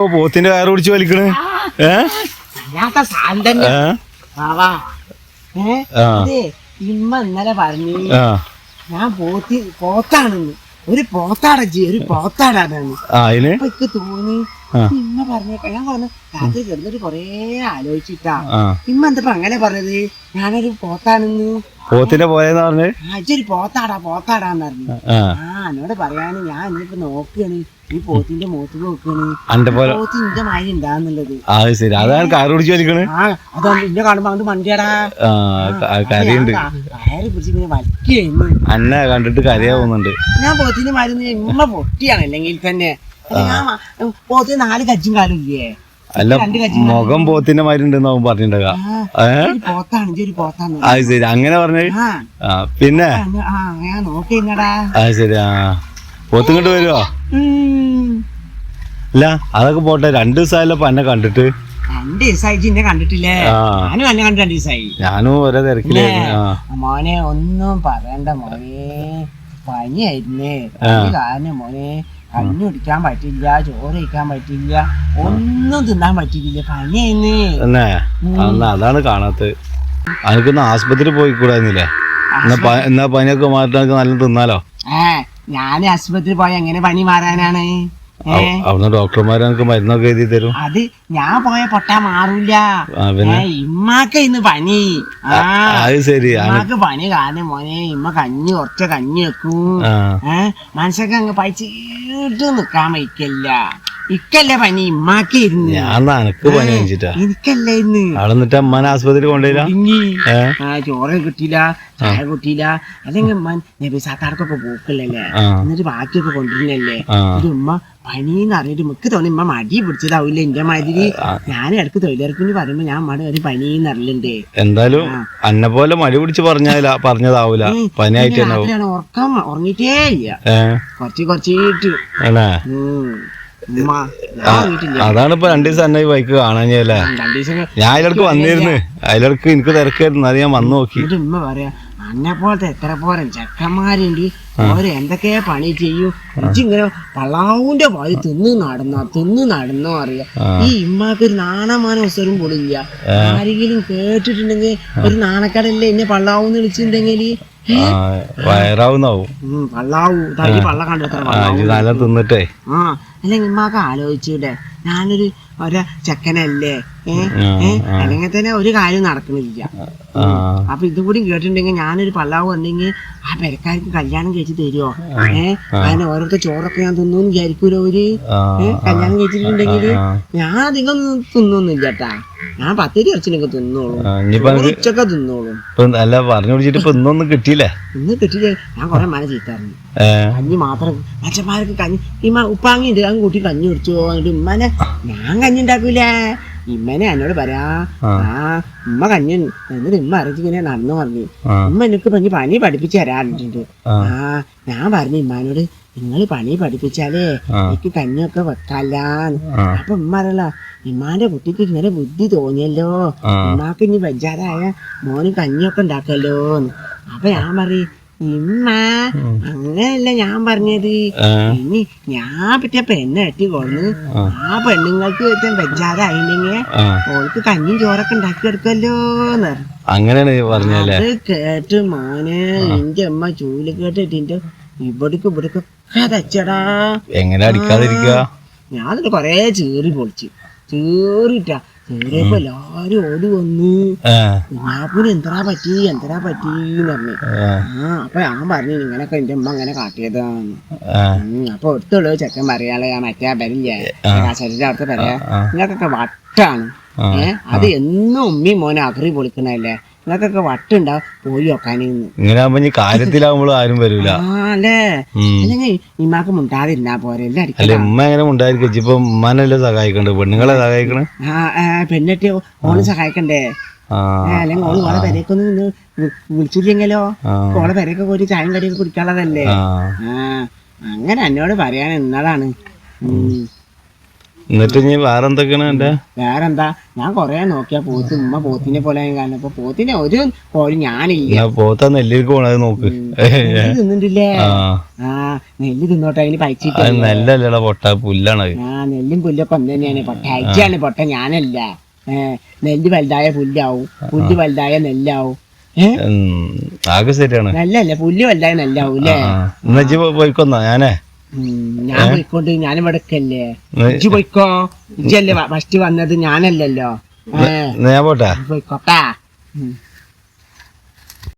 പോത്തിന്റെ കയറ് പിടിച്ച് വലിക്കണ് ഇമ്മ ഇന്നലെ പറഞ്ഞു ഞാൻ പോത്താണെന്ന് ഒരു പോത്താടജി ഒരു പോത്താടാണെന്ന് എനിക്ക് തോന്നി ഇമ്മ പറഞ്ഞേക്ക ഞാൻ പറഞ്ഞു രാത്രി കിടന്നിട്ട് കൊറേ ആലോചിച്ചിട്ടാ ഇമ്മ എന്തപ്പോ അങ്ങനെ പറഞ്ഞത് ഞാനൊരു പോത്താണെന്ന് പോത്തിന്റെ പോയെന്ന് പറഞ്ഞ് അജൊരു പോത്താടാന്ന് പറഞ്ഞു എന്നോട് പറയാന് ഞാൻ ഇന്നിപ്പോ നോക്കുകയാണ് ഈ പോത്തിന്റെ മൂത്ത് നോക്കുകയാണ് പോത്ത് ഇന്റെ മാതിരി ഉണ്ടാന്നുള്ളത് ശരി അതാണ് കാറ് പിടിച്ച് വലിക്കണ് അതാണ് ഇന്നെ കാണുമ്പോ അങ്ങോട്ട് മണ്ടിയാടാ കരയുണ്ട് കയറി പിടിച്ച് ഇങ്ങനെ വലിക്കുന്നു അന്നെ കണ്ടിട്ട് കരയാവുന്നുണ്ട് ഞാൻ പോത്തിന്റെ മാതിരി ഇമ്മ പൊട്ടിയാണ് അല്ലെങ്കിൽ തന്നെ ഞാൻ പോത്തിന് 4 കജ്ജും കാലും ഇല്ലേ അല്ല മുഖം പോത്തിന്റെ മാതിരി ഉണ്ടെന്ന് പറഞ്ഞിട്ടുണ്ടാ പോത്താണ് അത് ശരി അങ്ങനെ പറഞ്ഞേ പിന്നെ ഞാൻ നോക്കിടാ അത് ശരി പോത്ത് ഇങ്ങോട്ട് വരുവോ അല്ല അതൊക്കെ പോട്ടെ 2 ദിവസമായല്ലോ എന്നെ കണ്ടിട്ട് 2 ദിവസമായി കണ്ടിട്ടില്ലേ ഞാനും എന്നെ കണ്ടു 2 ദിവസമായി ഞാനും ഓരോ തിരക്കിലായിരുന്നു മോനെ ഒന്നും പറയണ്ട മോനെ പനിയായിരുന്നേ കാരണം മോനെ കഞ്ഞി കുടിക്കാൻ പറ്റില്ല ചോറ് കഴിക്കാൻ പറ്റില്ല ഒന്നും തിന്നാൻ പറ്റില്ല പനിയായിരുന്നേ അതാണ് കാണാത്തത് അനക്കൊന്ന് ആസ്പത്രി പോയിക്കൂടായിരുന്നില്ലേ എന്നാ പനിയൊക്കെ മാറ്റാൻ നല്ല തിന്നാലോ ഞാൻ ആസ്പത്രി പോയ എങ്ങനെ പനി മാറാനാണ് അവിടുന്ന് ഡോക്ടർമാർ എനിക്ക് മരുന്നൊക്കെ എഴുതി തരും അത് ഞാൻ പോയ പൊട്ടാ മാറൂല ഇമ്മാക്ക ഇന്ന് പനി ശരി ഇമ്മാക്ക് പനി കാരണം മോനെ ഇമ്മ കുറച്ച കഞ്ഞി വെക്കും മനസ്സൊക്കെ അങ്ങ് പഴിച്ചിട്ട് നിക്കാൻ വയ്ക്കല്ല ഇക്കല്ലേ പനി ഇമ്മാക്ക് ഇരുന്ന് എനിക്കല്ലേ ഇന്ന് അവിടെ നിന്നിട്ട് അമ്മാനെ ആസ്പത്രി കൊണ്ടുപോയില്ല ചോറ് കിട്ടിയില്ല ചായ കിട്ടിയില്ല അല്ലെങ്കിൽ നബിസാത്താർക്കൊക്കെ പോക്കല്ലേ എന്നിട്ട് ബാക്കിയൊക്കെ കൊണ്ടുവരുന്നല്ലേ ഒരു ഉമ്മ പനിന്ന് അറിഞ്ഞിട്ട് മിക്ക തോന്നി ഉമ്മ മടി പിടിച്ചതാവൂല എന്റെ മാതിരി ഞാൻ ഇടക്ക് തൊഴിലുറപ്പിന് പറയുമ്പോ ഞാൻ മടി ഒരു പനിന്ന് അറിയലുണ്ട് എന്തായാലും അന്നെ പോലെ മടി പിടിച്ച് പറഞ്ഞതാവൂല പനിയായിട്ട് ഉറക്കം ഉറങ്ങിട്ടേ ഇല്ല കുറച്ചിട്ട് അതാണ് ഇപ്പൊ 2 ദിവസം എന്നെ ഈ ബൈക്ക് കാണാഞ്ഞല്ലേ ഞാൻ അതിലടക്ക് വന്നിരുന്നു അതിലടക്ക് എനിക്ക് തിരക്കായിരുന്നു അത് ഞാൻ വന്നു നോക്കി ഉമ്മ പറയാ അന്നെ പോലത്തെ എത്ര പോരെ ചെക്കന്മാരുണ്ട് ഓരോ എന്തൊക്കെ പണി ചെയ്യും ഇങ്ങനെ പള്ളാവിന്റെ പാതി തിന്ന് നടന്നോ അറിയാം ഈ ഇമ്മാക്ക് ഒരു നാണമാന അവസരം പൊടില്ല ആരെങ്കിലും കേട്ടിട്ടുണ്ടെങ്കിൽ ഒരു നാണക്കടല്ലേ എന്നെ പള്ളാവൂന്ന് വിളിച്ചിട്ടുണ്ടെങ്കിൽ വയറാവുന്നാവും പള്ള കണ്ടെത്ര തിന്നിട്ടേ അല്ലെങ്കിൽ ഇമ്മാക്ക് ആലോചിച്ചൂടെ ഞാനൊരു ചെക്കനല്ലേ അല്ലെങ്കിൽ തന്നെ ഒരു കാര്യം നടക്കണില്ല അപ്പൊ ഇതും കൂടി കേട്ടിട്ടുണ്ടെങ്കിൽ ഞാനൊരു പള്ളാവ് ഉണ്ടെങ്കിൽ ആ പെരക്കാർക്ക് കല്യാണം കഴിച്ച് തരുമോ അങ്ങനെ ഓരോരുത്തർ ചോറൊക്കെ ഞാൻ തിന്നു വിചാരിക്കൂലോ ഒരു കല്യാണം കഴിച്ചിട്ടുണ്ടെങ്കിൽ ഞാൻ അധികം തിന്നൊന്നുമില്ല കേട്ടാ ഞാൻ 10 ഇറച്ചിനൊക്കെ തിന്നോളൂ ഉച്ചൊക്കെ തിന്നോളൂ അല്ല പറഞ്ഞു പിടിച്ചിട്ട് ഇന്നൊന്നും കിട്ടിയില്ലേ ഇന്ന് കിട്ടിയില്ലേ ഞാൻ കൊറേ മന ചീത്താറുണ്ട് കഞ്ഞി മാത്രം അച്ഛന്മാർക്ക് കഞ്ഞി ഇമ്മ ഉപ്പാങ്ങിണ്ട് അങ്ങ് കൂട്ടി കഞ്ഞി കുടിച്ചു എന്നിട്ട് ഉമ്മനെ ഞാൻ കഞ്ഞി ഉണ്ടാക്കൂലേ ഇമ്മനെ എന്നോട് പറയാ ഉമ്മ കഞ്ഞി എന്നിട്ട് ഉമ്മ അറിയിച്ചിങ്ങനെ നടന്നു പറഞ്ഞു ഉമ്മ എനിക്ക് പനി പഠിപ്പിച്ച് തരാറുണ്ട് ഞാൻ പറഞ്ഞു ഇമ്മാനോട് നിങ്ങൾ പണി പഠിപ്പിച്ചാലേ എനിക്ക് കഞ്ഞിയൊക്കെ വെക്കാല്ലാന്ന് അപ്പൊ ഉമ്മ അറിയല്ല ഇമ്മാന്റെ കുട്ടിക്ക് ഇങ്ങനെ ബുദ്ധി തോന്നിയല്ലോ ഉമ്മാക്ക് ഇനി വെജാരായ മോന് കഞ്ഞിയൊക്കെ ഉണ്ടാക്കല്ലോന്ന് അപ്പൊ ഞാൻ പറയും ഇമ്മ അങ്ങനെയല്ല ഞാൻ പറഞ്ഞത് ഇനി ഞാൻ പറ്റിയ പെണ്ണ് എട്ടി കൊള്ളു ആ പെണ്ണുങ്ങൾക്ക് വെജാരായില്ലെങ്കിൽ ഓൾക്ക് കഞ്ഞിയും ചോറൊക്കെ ഉണ്ടാക്കി എടുക്കല്ലോന്ന് അങ്ങനെയാണ് കേട്ട് മോനെ എന്റെ അമ്മ ചൂല് കേട്ടിട്ട് ഇവിടേക്ക് തച്ചടാ എങ്ങനെ അടിക്കാതിരിക്കുക ഞാനിട്ട് കൊറേ ചേറി പൊളിച്ചു ചേറിട്ടാ ചേറിയപ്പോ എല്ലാരും ഓടി വന്ന് ഞാപ്പൂന് എന്തരാ പറ്റീന്ന് പറഞ്ഞു അപ്പൊ ഞാൻ പറഞ്ഞു ഇങ്ങനൊക്കെ എന്റെ അമ്മ അങ്ങനെ കാട്ടിയതാന്ന് അപ്പൊ അടുത്തുള്ള ചെക്കൻ പറയാളെ മറ്റേ വരില്ലേ കാശരിന്റെ അടുത്ത് പറയാ നിങ്ങൾക്കൊക്കെ വട്ടാണ് അത് എന്നും ഉമ്മയും മോനെ അകറി പൊളിക്കണല്ലേ നിങ്ങൾക്കൊക്കെ വട്ടുണ്ടാവും പോയി നോക്കാനിന്ന് കാര്യത്തിലാവുമ്പോൾ ആരും വരൂല അല്ലേ അല്ലെങ്കിൽ ഇമ്മാക്ക് മുണ്ടാതിരുന്നാ പോരെ സഹായിക്കണ്ടേ പെണ്ണുങ്ങളെ സഹായിക്കണേ പെണ്ണെട്ടി ഓള് സഹായിക്കണ്ടേ അല്ലെങ്കിൽ ഓള് ഓളെ പെരക്കൊന്ന് വിളിച്ചില്ലെങ്കിലോ ഓളെ പെരയൊക്കെ പോയിട്ട് ചായം കടിയൊക്കെ കുടിക്കാനുള്ളതല്ലേ അങ്ങനെ എന്നോട് പറയാൻ എന്നതാണ് എന്നിട്ട് ഇനി വേറെ എന്തൊക്കെയാണ് എന്റെ വേറെന്താ, ഞാൻ കൊറേ നോക്കിയാ പോത്ത് ഉമ്മ പോത്തിനെ പോലെ കാരണം ഇപ്പൊ പോത്തിനെ ഒരു കോഴി ഞാനില്ല. പോത്താ നെല്ലിലേക്ക് പോണത് നോക്ക്. നെല്ല് തിന്നിട്ടില്ലേ? ആ നെല്ല് തിന്നോട്ടെ, അതിന് പൈച്ചിട്ട്. അത് നെല്ലല്ലടാ പൊട്ട, പുല്ലാണ്. നെല്ലും പുല്ലൊക്കെ ഒന്ന് തന്നെയാണ്. പൊട്ട അയച്ചാണ് പൊട്ട, ഞാനല്ല. നെല്ല് വലുതായ പുല്ലാവും, പുല്ല് വലുതായ നെല്ലാവും. ആകെ ശരിയാണ്. നെല്ലല്ലേ, പുല്ല് വലുതായ നെല്ലാവും അല്ലേ? എന്നുവെച്ച് പോയിക്കൊന്നാ ഞാനേ. ഞാൻ പോയിക്കൊണ്ട് ഞാനും ഇവിടക്കല്ലേ. ഇജ്ജ് പോയിക്കോ, ഇജ്ജല്ലേ ഫസ്റ്റ് വന്നത്, ഞാനല്ലല്ലോ. ഞാൻ പോട്ടെ. പോയിക്കോട്ടാ.